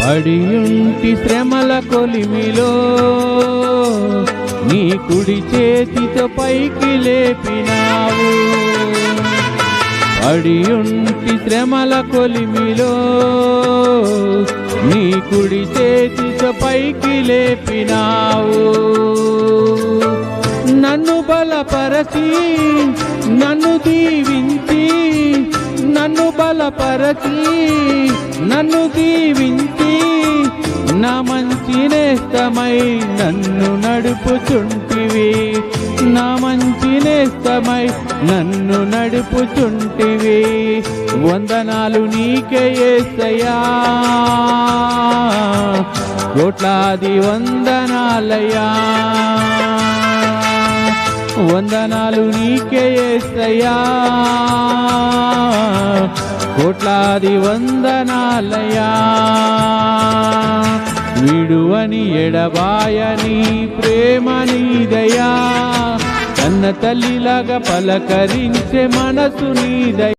పడియుంటి శ్రమల కొలిమిలో నీ కుడి చేతితో పైకి లేపినావు. పడియుంటి శ్రమల కొలిమిలో నీ కుడి చేతితో పైకి లేపినావు. నన్ను బలపరచి నన్ను దీవించి, నన్ను బలపరచి నన్ను దీవించి, నా మంచి నేస్తమై నన్ను నడుపుచుంటివి. నా మంచి నేస్తమై నన్ను నడుపుచుంటివి. వందనాలు నీకే యేసయ్యా, కోట్లాది వందనాలయ్యా. వందనాలు నీకే యేసయ్యా, కోట్లాది వందనాలయ్యా. విడువని ఎడబాయని ప్రేమ నీదయా, కన్న తల్లిలాగా పలకరించే మనసు నీదయా.